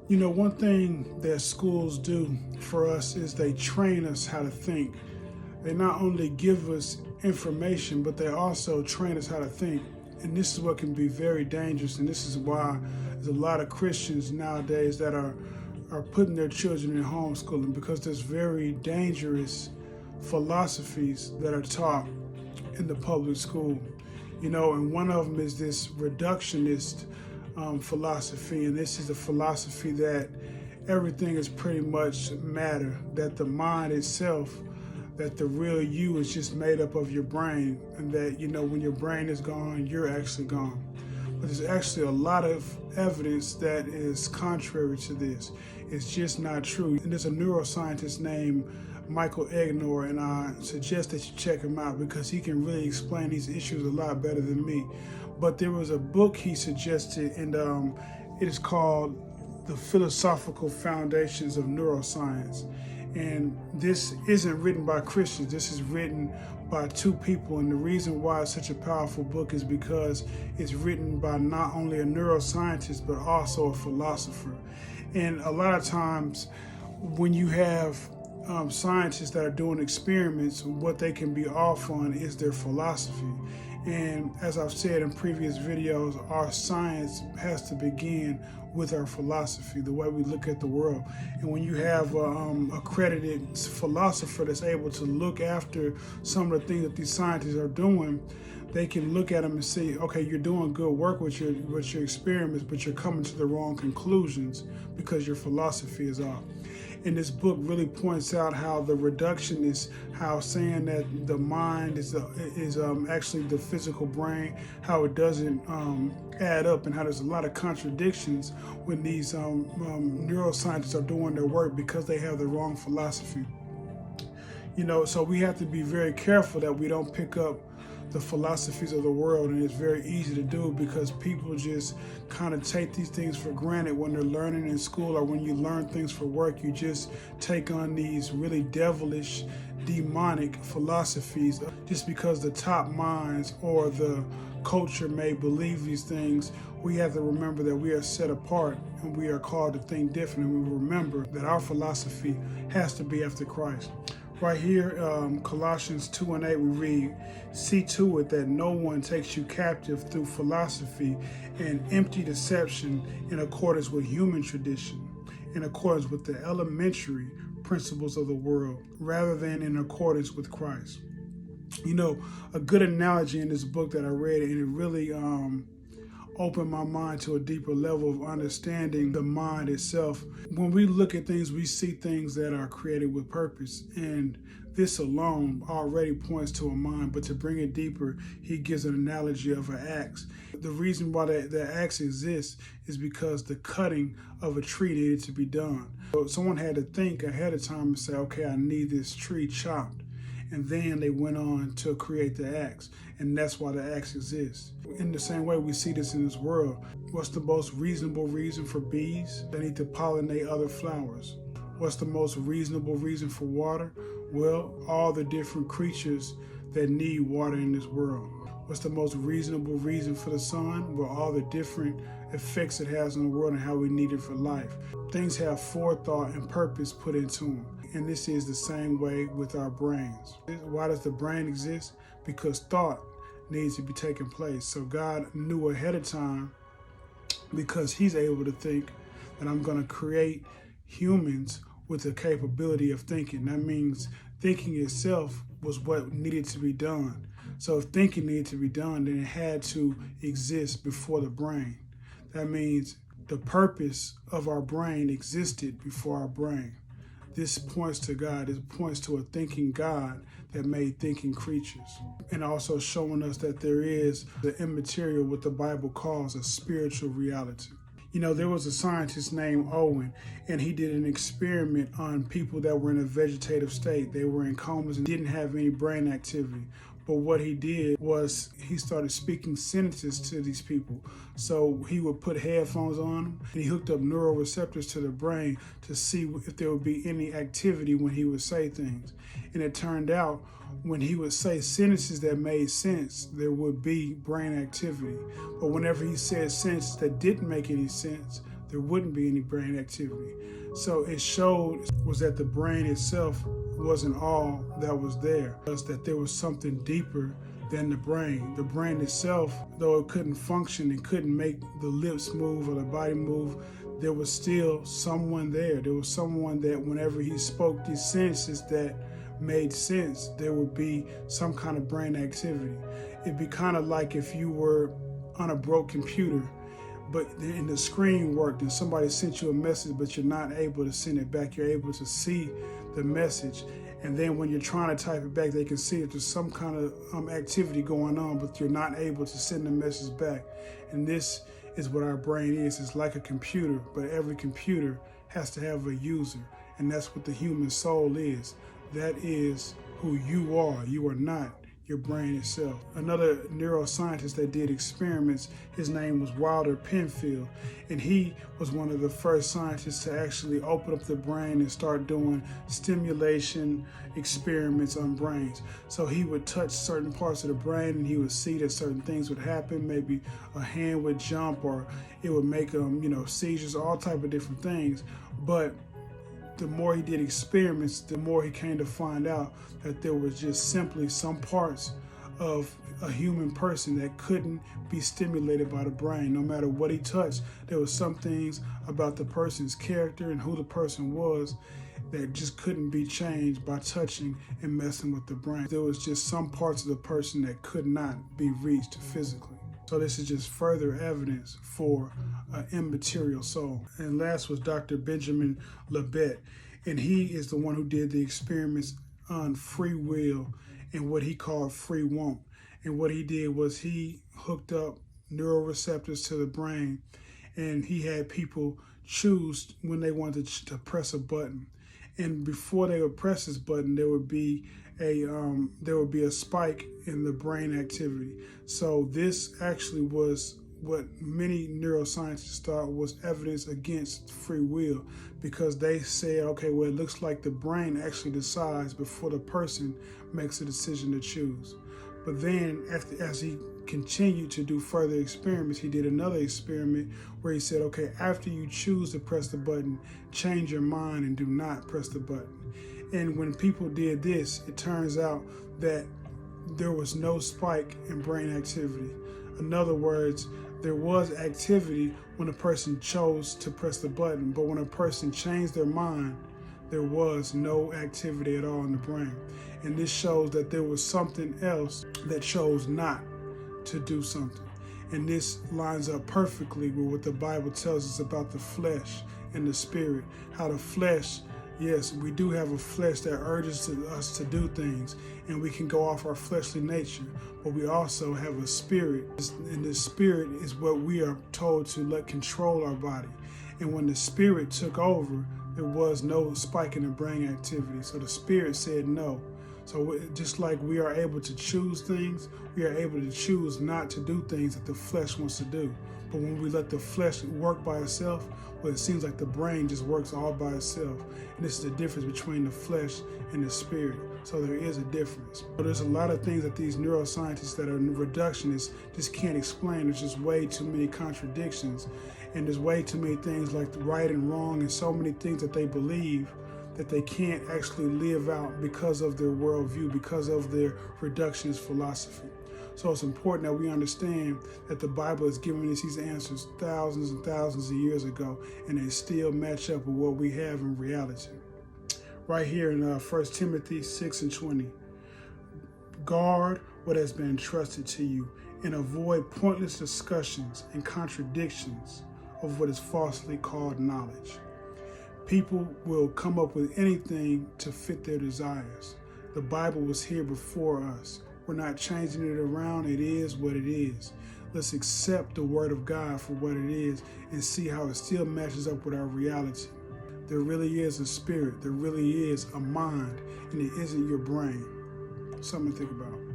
You know, one thing that schools do for us is they train us how to think. They not only give us information, but they also train us how to think. And this is what can be very dangerous. And this is why there's a lot of Christians nowadays that are putting their children in homeschooling, because there's very dangerous philosophies that are taught in the public school. You know, and one of them is this reductionist philosophy, and this is a philosophy that everything is pretty much matter, that the mind itself, that the real you is just made up of your brain, and that, you know, when your brain is gone, you're actually gone. But there's actually a lot of evidence that is contrary to this. It's just not true. And there's a neuroscientist named Michael Egnor, and I suggest that you check him out because he can really explain these issues a lot better than me. But there was a book he suggested, and it is called The Philosophical Foundations of Neuroscience. And this isn't written by Christians. This is written by two people. And the reason why it's such a powerful book is because it's written by not only a neuroscientist, but also a philosopher. And a lot of times when you have scientists that are doing experiments, what they can be off on is their philosophy. And as I've said in previous videos, our science has to begin with our philosophy, the way we look at the world. And when you have an accredited philosopher that's able to look after some of the things that these scientists are doing, they can look at them and say, okay, you're doing good work with your experiments, but you're coming to the wrong conclusions because your philosophy is off. And this book really points out how the reductionists, how saying that the mind is actually the physical brain, how it doesn't add up, and how there's a lot of contradictions when these neuroscientists are doing their work because they have the wrong philosophy. You know, so we have to be very careful that we don't pick up the philosophies of the world, and it's very easy to do because people just kind of take these things for granted when they're learning in school, or when you learn things for work. You just take on these really devilish, demonic philosophies just because the top minds or the culture may believe these things. We have to remember that we are set apart and we are called to think different, and we remember that our philosophy has to be after Christ. Right here, Colossians 2:8, we read, "See to it that no one takes you captive through philosophy and empty deception in accordance with human tradition, in accordance with the elementary principles of the world, rather than in accordance with Christ." You know, a good analogy in this book that I read, and it really opened my mind to a deeper level of understanding the mind itself. When we look at things, we see things that are created with purpose, and this alone already points to a mind. But to bring it deeper, he gives an analogy of an axe. The reason why the axe exists is because the cutting of a tree needed to be done. So someone had to think ahead of time and say, okay, I need this tree chopped. And then they went on to create the axe. And that's why the axe exists. In the same way we see this in this world. What's the most reasonable reason for bees? They need to pollinate other flowers. What's the most reasonable reason for water? Well, all the different creatures that need water in this world. What's the most reasonable reason for the sun? Well, all the different effects it has on the world and how we need it for life. Things have forethought and purpose put into them. And this is the same way with our brains. Why does the brain exist? Because thought needs to be taking place. So God knew ahead of time, because he's able to think, that I'm going to create humans with the capability of thinking. That means thinking itself was what needed to be done. So if thinking needed to be done, then it had to exist before the brain. That means the purpose of our brain existed before our brain. This points to God. It points to a thinking God that made thinking creatures. And also showing us that there is the immaterial, what the Bible calls a spiritual reality. You know, there was a scientist named Owen, and he did an experiment on people that were in a vegetative state. They were in comas and didn't have any brain activity. But what he did was he started speaking sentences to these people. So he would put headphones on them, and he hooked up neural receptors to the brain to see if there would be any activity when he would say things. And it turned out when he would say sentences that made sense, there would be brain activity. But whenever he said sentences that didn't make any sense, there wouldn't be any brain activity. So it showed was that the brain itself wasn't all that was there. It was that there was something deeper than the brain. The brain itself, though it couldn't function and couldn't make the lips move or the body move, there was still someone there. There was someone that whenever he spoke these sentences that made sense, there would be some kind of brain activity. It'd be kind of like if you were on a broke computer, but and the screen worked and somebody sent you a message, but you're not able to send it back. You're able to see the message. And then when you're trying to type it back, they can see if there's some kind of activity going on, but you're not able to send the message back. And this is what our brain is. It's like a computer, but every computer has to have a user. And that's what the human soul is. That is who you are. You are not your brain itself. Another neuroscientist that did experiments, his name was Wilder Penfield, and he was one of the first scientists to actually open up the brain and start doing stimulation experiments on brains. So he would touch certain parts of the brain and he would see that certain things would happen. Maybe a hand would jump, or it would make seizures, all type of different things. But the more he did experiments, the more he came to find out that there was just simply some parts of a human person that couldn't be stimulated by the brain. No matter what he touched, there was some things about the person's character and who the person was that just couldn't be changed by touching and messing with the brain. There was just some parts of the person that could not be reached physically. So this is just further evidence for an immaterial soul. And last was Dr. Benjamin Libet, and he is the one who did the experiments on free will and what he called free won't. And what he did was he hooked up neuroreceptors to the brain, and he had people choose when they wanted to press a button. And before they would press this button, there would be a spike in the brain activity. So this actually was what many neuroscientists thought was evidence against free will, because they said, okay, well, it looks like the brain actually decides before the person makes a decision to choose. But then as he continued to do further experiments, he did another experiment where he said, okay, after you choose to press the button, change your mind and do not press the button. And when people did this, it turns out that there was no spike in brain activity. In other words, there was activity when a person chose to press the button, but when a person changed their mind, there was no activity at all in the brain. And this shows that there was something else that chose not to do something. And this lines up perfectly with what the Bible tells us about the flesh and the spirit. How the flesh, yes, we do have a flesh that urges us to do things, and we can go off our fleshly nature, but we also have a spirit, and the spirit is what we are told to let control our body. And when the spirit took over, there was no spike in the brain activity, so the spirit said no. So just like we are able to choose things, we are able to choose not to do things that the flesh wants to do. But when we let the flesh work by itself, well, it seems like the brain just works all by itself. And this is the difference between the flesh and the spirit. So there is a difference. But there's a lot of things that these neuroscientists that are reductionists just can't explain. There's just way too many contradictions. And there's way too many things like right and wrong, and so many things that they believe that they can't actually live out because of their worldview, because of their reductionist philosophy. So it's important that we understand that the Bible is giving us these answers thousands and thousands of years ago, and they still match up with what we have in reality. Right here in 1 Timothy 6:20. Guard what has been entrusted to you, and avoid pointless discussions and contradictions of what is falsely called knowledge. People will come up with anything to fit their desires. The Bible was here before us. We're not changing it around. It is what it is. Let's accept the Word of God for what it is and see how it still matches up with our reality. There really is a spirit. There really is a mind, and it isn't your brain. Something to think about.